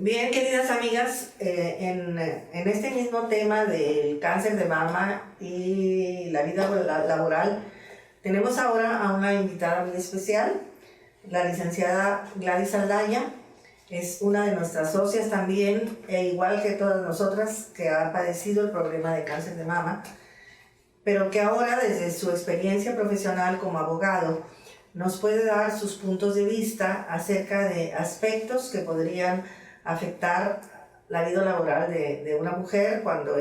Bien, queridas amigas, en este mismo tema del cáncer de mama y la vida laboral, tenemos ahora a una invitada muy especial, la licenciada Gladys Aldaya. Es una de nuestras socias también, e igual que todas nosotras, que ha padecido el problema de cáncer de mama, pero que ahora, desde su experiencia profesional como abogado, nos puede dar sus puntos de vista acerca de aspectos que podrían afectar la vida laboral de una mujer cuando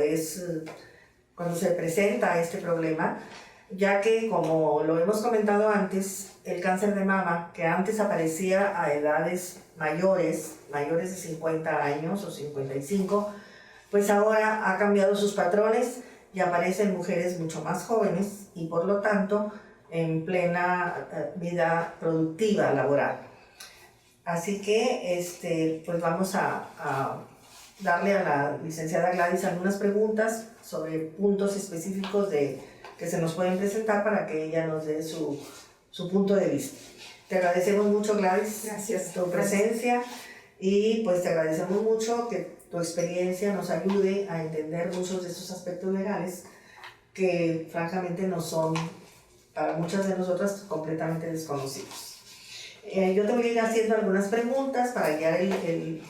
se presenta este problema, ya que, como lo hemos comentado antes, el cáncer de mama, que antes aparecía a edades mayores de 50 años o 55, pues ahora ha cambiado sus patrones y aparece en mujeres mucho más jóvenes y, por lo tanto, en plena vida productiva laboral. Así que pues vamos a darle a la licenciada Gladys algunas preguntas sobre puntos específicos que se nos pueden presentar para que ella nos dé su punto de vista. Te agradecemos mucho, Gladys, gracias, tu presencia, y pues te agradecemos mucho que tu experiencia nos ayude a entender muchos de esos aspectos legales que francamente no son, para muchas de nosotras, completamente desconocidos. Yo te voy a ir haciendo algunas preguntas para guiar el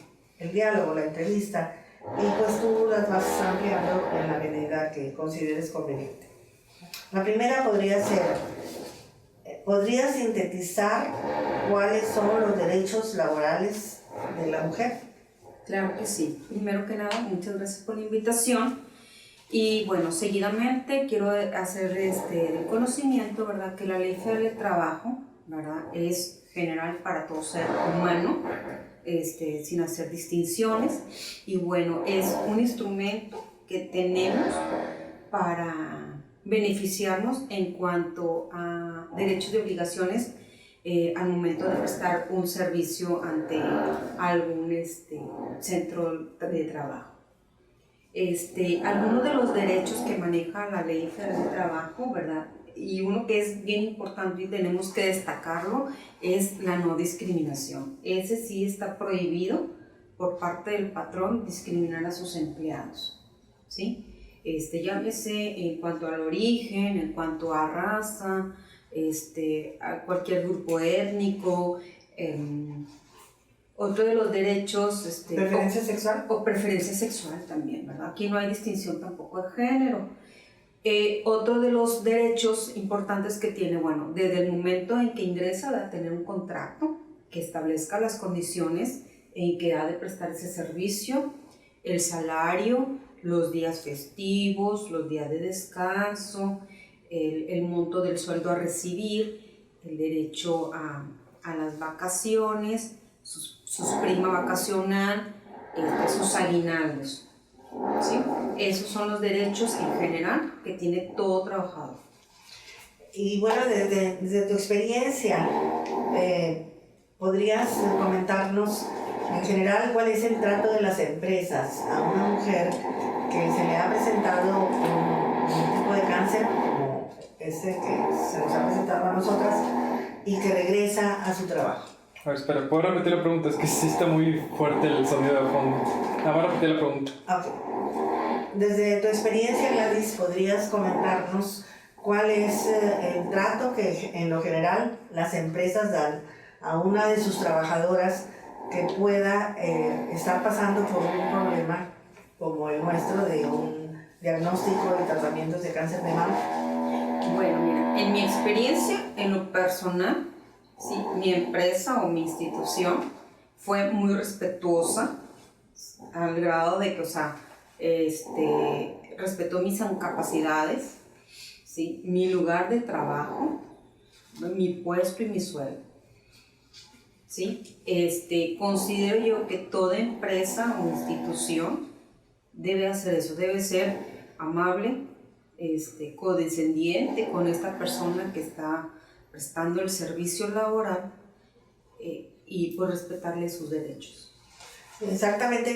diálogo, la entrevista, y pues tú las vas ampliando en la medida que consideres conveniente. La primera podría ser, ¿podrías sintetizar cuáles son los derechos laborales de la mujer? Claro que sí. Primero que nada, muchas gracias por la invitación. Y bueno, seguidamente quiero hacer el conocimiento, ¿verdad?, que la Ley Federal del Trabajo, ¿verdad?, es general para todo ser humano, sin hacer distinciones, y bueno, es un instrumento que tenemos para beneficiarnos en cuanto a derechos y obligaciones al momento de prestar un servicio ante algún centro de trabajo. Algunos de los derechos que maneja la Ley Federal del Trabajo, ¿verdad?, y uno que es bien importante y tenemos que destacarlo, es la no discriminación. Ese sí está prohibido por parte del patrón discriminar a sus empleados, ¿sí? Llámese en cuanto al origen, en cuanto a raza, a cualquier grupo étnico, otro de los derechos... ¿Preferencia sexual? O preferencia sexual también, ¿verdad? Aquí no hay distinción tampoco de género. Otro de los derechos importantes que tiene, bueno, desde el momento en que ingresa a tener un contrato que establezca las condiciones en que ha de prestar ese servicio, el salario, los días festivos, los días de descanso, el monto del sueldo a recibir, el derecho a las vacaciones, sus prima vacacional, sus aguinaldos, ¿sí? Esos son los derechos en general que tiene todo trabajador. Y bueno, desde tu experiencia, ¿podrías comentarnos en general cuál es el trato de las empresas a una mujer que se le ha presentado un tipo de cáncer como ese que se nos ha presentado a nosotras y que regresa a su trabajo? A ver, espera, ¿puedo repetir la pregunta? Es que sí está muy fuerte el sonido de fondo. Voy a repetir la pregunta. Okay. Desde tu experiencia, Gladys, ¿podrías comentarnos cuál es el trato que en lo general las empresas dan a una de sus trabajadoras que pueda estar pasando por un problema como el nuestro de un diagnóstico y tratamientos de cáncer de mama? Bueno, mira, en mi experiencia, en lo personal, sí, mi empresa o mi institución fue muy respetuosa al grado de que, respetó mis capacidades, ¿sí?, mi lugar de trabajo, mi puesto y mi sueldo, ¿sí? Considero yo que toda empresa o institución debe hacer eso, debe ser amable, condescendiente con esta persona que está prestando el servicio laboral y por respetarle sus derechos. Exactamente,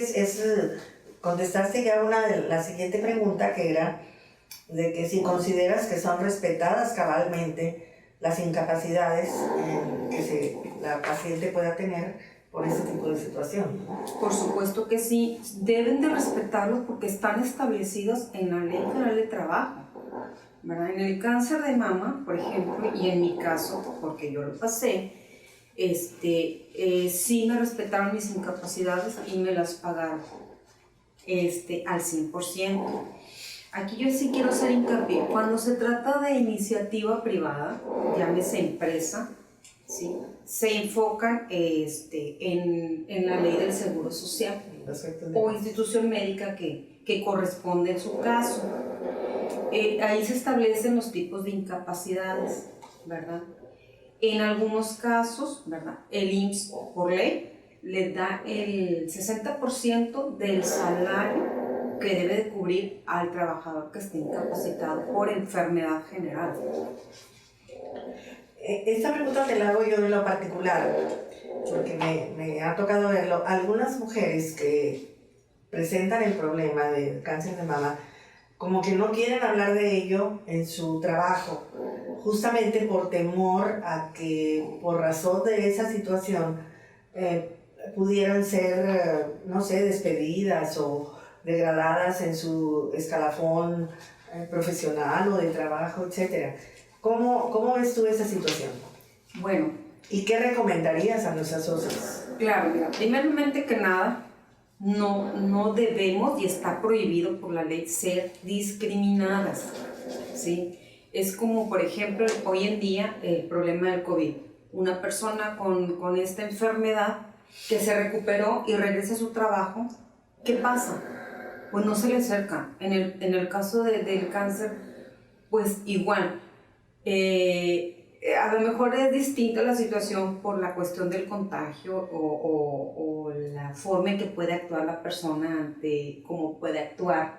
contestaste ya la siguiente pregunta, que era de que si consideras que son respetadas cabalmente las incapacidades que la paciente pueda tener por ese tipo de situación. Por supuesto que sí, deben de respetarlos porque están establecidos en la Ley Federal de Trabajo, ¿verdad? En el cáncer de mama, por ejemplo, y en mi caso, porque yo lo pasé, sí me respetaron mis incapacidades y me las pagaron al 100%. Aquí yo sí quiero hacer hincapié, cuando se trata de iniciativa privada, llámese empresa, ¿sí? Se enfocan en la ley del seguro social o institución médica que corresponde en su caso. Ahí se establecen los tipos de incapacidades, ¿verdad? En algunos casos, ¿verdad? El IMSS por ley les da el 60% del salario que debe de cubrir al trabajador que esté incapacitado por enfermedad general. Esta pregunta te la hago yo en lo particular, porque me ha tocado verlo. Algunas mujeres que presentan el problema del cáncer de mama, como que no quieren hablar de ello en su trabajo, justamente por temor a que por razón de esa situación pudieran ser, no sé, despedidas o degradadas en su escalafón profesional o de trabajo, etc. ¿Cómo ves tú esa situación? Bueno. ¿Y qué recomendarías a nuestras socias? Claro, mira, primeramente que nada, no debemos y está prohibido por la ley ser discriminadas, ¿sí? Es como, por ejemplo, hoy en día el problema del COVID. Una persona con esta enfermedad que se recuperó y regresa a su trabajo, ¿qué pasa? Pues no se le acerca. En el caso del cáncer, pues igual. A lo mejor es distinta la situación por la cuestión del contagio o la forma en que puede actuar la persona cómo puede actuar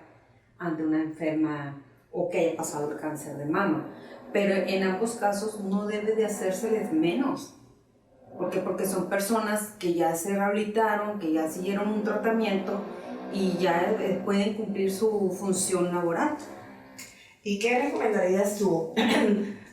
ante una enferma o que haya pasado el cáncer de mama. Pero en ambos casos no debe de hacérseles menos. ¿Por qué? Porque son personas que ya se rehabilitaron, que ya siguieron un tratamiento y ya pueden cumplir su función laboral. ¿Y qué recomendarías tú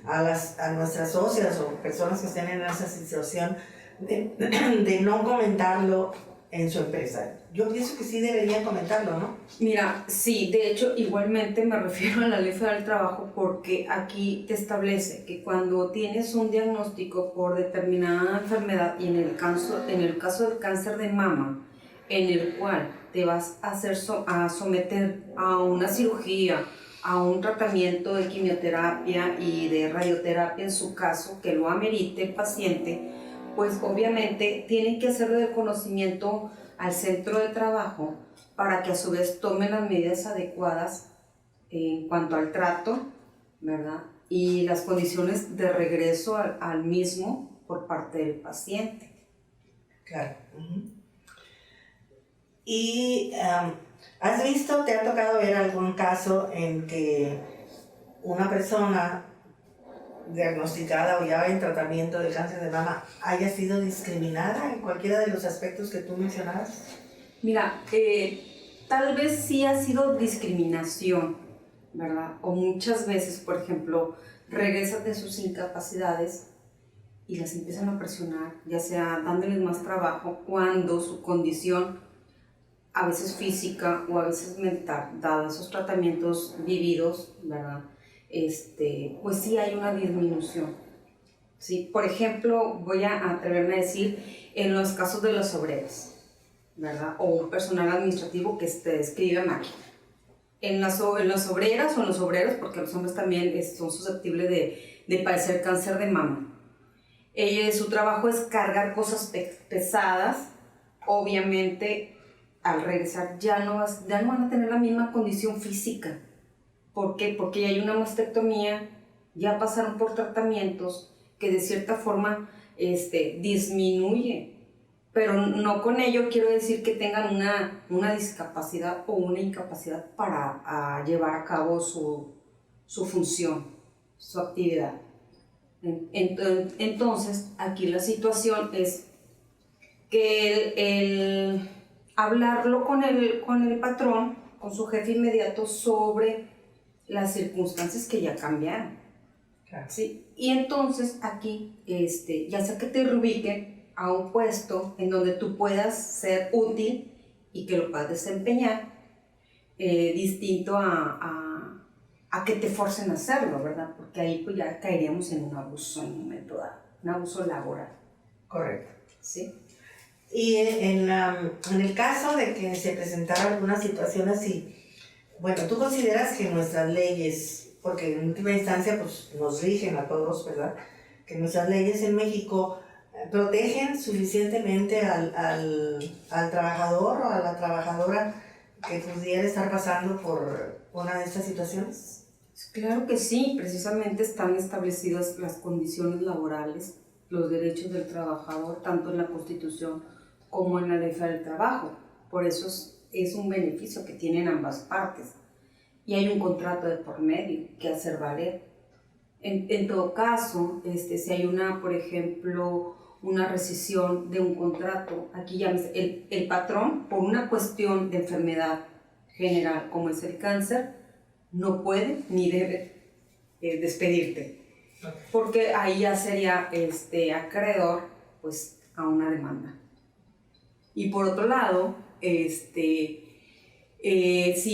a nuestras socias o personas que estén en esa situación de no comentarlo en su empresa? Yo pienso que sí deberían comentarlo, ¿no? Mira, sí, de hecho, igualmente me refiero a la Ley Federal del Trabajo porque aquí te establece que cuando tienes un diagnóstico por determinada enfermedad y en el caso del cáncer de mama, en el cual te vas a someter a una cirugía, a un tratamiento de quimioterapia y de radioterapia en su caso, que lo amerite el paciente, pues obviamente tienen que hacerle de conocimiento al centro de trabajo para que a su vez tomen las medidas adecuadas en cuanto al trato, ¿verdad? Y las condiciones de regreso al mismo por parte del paciente. Claro. Y ¿has visto, te ha tocado ver algún caso en que una persona diagnosticada o ya en tratamiento de cáncer de mama haya sido discriminada en cualquiera de los aspectos que tú mencionabas? Mira, tal vez sí ha sido discriminación, ¿verdad? O muchas veces, por ejemplo, regresan de sus incapacidades y las empiezan a presionar, ya sea dándoles más trabajo cuando su condición, a veces física o a veces mental, dado esos tratamientos vividos, ¿verdad? Pues sí hay una disminución, ¿sí? Por ejemplo, voy a atreverme a decir, en los casos de los obreros, ¿verdad? O un personal administrativo que escribe a máquina. En las obreras o en los obreros, porque los hombres también son susceptibles de padecer cáncer de mama. Su trabajo es cargar cosas pesadas, obviamente al regresar ya no van a tener la misma condición física. ¿Por qué? Porque ya hay una mastectomía, ya pasaron por tratamientos que de cierta forma disminuye, pero no con ello quiero decir que tengan una discapacidad o una incapacidad para llevar a cabo su función, su actividad. Entonces, aquí la situación es que el hablarlo con el patrón, con su jefe inmediato sobre las circunstancias que ya cambiaron. Claro. ¿Sí? Y entonces aquí, ya sea que te reubiquen a un puesto en donde tú puedas ser útil y que lo puedas desempeñar, distinto a que te forcen a hacerlo, ¿verdad? Porque ahí pues ya caeríamos en un abuso en un momento dado, un abuso laboral. Correcto. ¿Sí? Y en el caso de que se presentara alguna situación así, bueno, tú consideras que nuestras leyes, porque en última instancia pues nos rigen a todos, ¿verdad? Que nuestras leyes en México protegen suficientemente al trabajador o a la trabajadora que pudiera estar pasando por una de estas situaciones. Claro que sí, precisamente están establecidas las condiciones laborales, los derechos del trabajador, tanto en la Constitución como en la Ley Federal del Trabajo. Por eso es un beneficio que tienen ambas partes. Y hay un contrato de por medio que hacer valer. En todo caso, si hay por ejemplo, una rescisión de un contrato, aquí ya el patrón, por una cuestión de enfermedad general como es el cáncer, no puede ni debe despedirte, porque ahí ya sería acreedor pues, a una demanda. Y por otro lado, si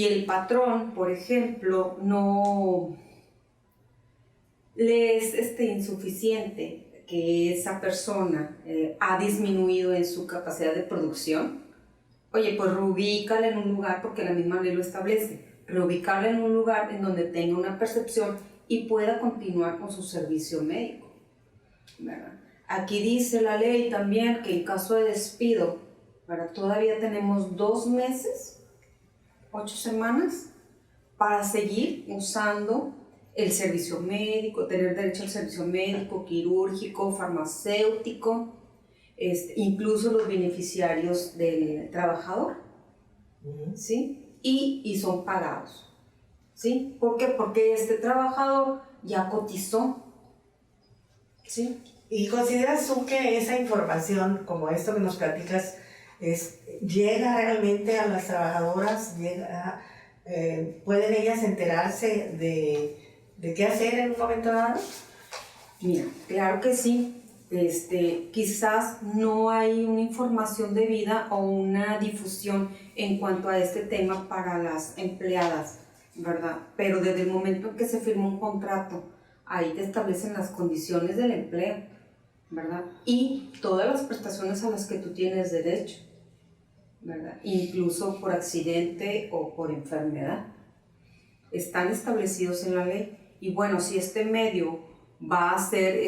el patrón, por ejemplo, no le es insuficiente que esa persona ha disminuido en su capacidad de producción, oye, pues reubícala en un lugar porque la misma ley lo establece. Reubicarla en un lugar en donde tenga una percepción y pueda continuar con su servicio médico, ¿verdad? Aquí dice la ley también que en caso de despido, ¿verdad? Todavía tenemos 2 meses, 8 semanas, para seguir usando el servicio médico, tener derecho al servicio médico, quirúrgico, farmacéutico, incluso los beneficiarios del trabajador, ¿sí? Y son pagados, ¿sí? ¿Por qué? Porque este trabajador ya cotizó, ¿sí? ¿Y consideras tú que esa información, como esto que nos platicas, llega realmente a las trabajadoras? ¿Pueden ellas enterarse de qué hacer en un momento dado? Mira, claro que sí. Quizás no hay una información debida o una difusión en cuanto a este tema para las empleadas, ¿verdad? Pero desde el momento en que se firma un contrato, ahí te establecen las condiciones del empleo, ¿verdad? Y todas las prestaciones a las que tú tienes derecho, ¿verdad? Incluso por accidente o por enfermedad, están establecidos en la ley. Y bueno, si este medio va a ser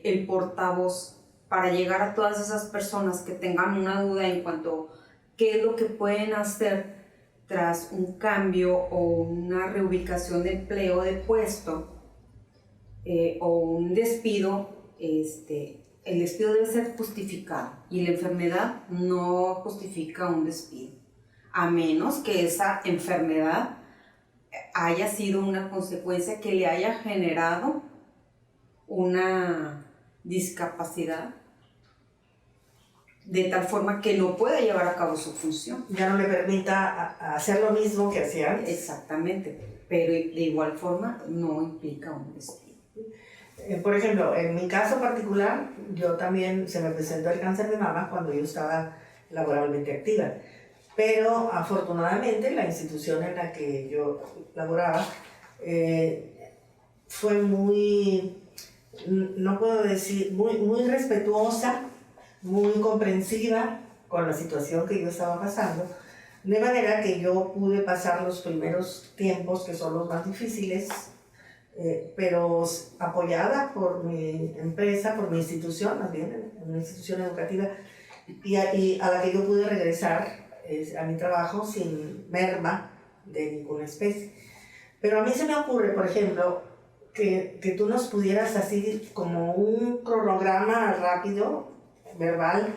el portavoz para llegar a todas esas personas que tengan una duda en cuanto a qué es lo que pueden hacer tras un cambio o una reubicación de empleo de puesto o un despido, el despido debe ser justificado y la enfermedad no justifica un despido, a menos que esa enfermedad haya sido una consecuencia que le haya generado una discapacidad de tal forma que no pueda llevar a cabo su función. Ya no le permita hacer lo mismo que hacía antes. Exactamente, pero de igual forma no implica un despido. Por ejemplo, en mi caso particular, yo también se me presentó el cáncer de mama cuando yo estaba laboralmente activa. Pero afortunadamente la institución en la que yo laboraba fue muy, no puedo decir, muy respetuosa, muy comprensiva con la situación que yo estaba pasando, de manera que yo pude pasar los primeros tiempos, que son los más difíciles, pero apoyada por mi empresa, por mi institución, más bien, una institución educativa, y a la que yo pude regresar a mi trabajo sin merma de ninguna especie. Pero a mí se me ocurre, por ejemplo, que tú nos pudieras así como un cronograma rápido, verbal,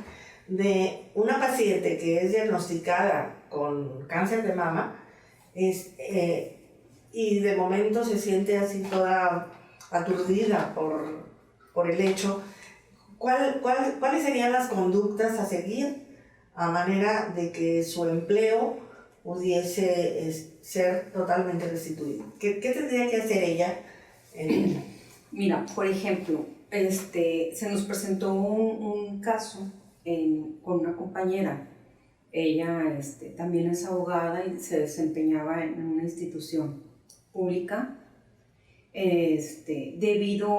de una paciente que es diagnosticada con cáncer de mama y de momento se siente así toda aturdida por el hecho. ¿Cuáles serían las conductas a seguir a manera de que su empleo pudiese ser totalmente restituido? ¿Qué tendría que hacer ella? Mira, por ejemplo, se nos presentó un caso con una compañera. Ella también es abogada y se desempeñaba en una institución pública. Debido,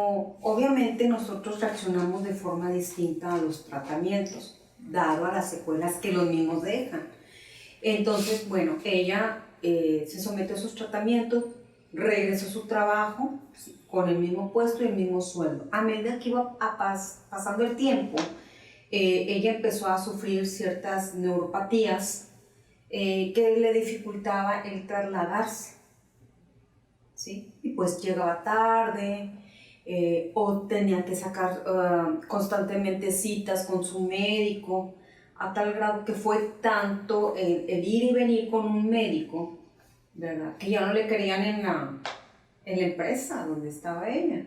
obviamente nosotros reaccionamos de forma distinta a los tratamientos, dado a las secuelas que los mismos dejan. Entonces, bueno, ella se sometió a sus tratamientos, regresó a su trabajo con el mismo puesto y el mismo sueldo. A medida que iba pasando el tiempo, ella empezó a sufrir ciertas neuropatías que le dificultaba el trasladarse, ¿sí? Y pues llegaba tarde o tenía que sacar constantemente citas con su médico, a tal grado que fue tanto el ir y venir con un médico, ¿verdad?, que ya no le querían en la empresa donde estaba ella.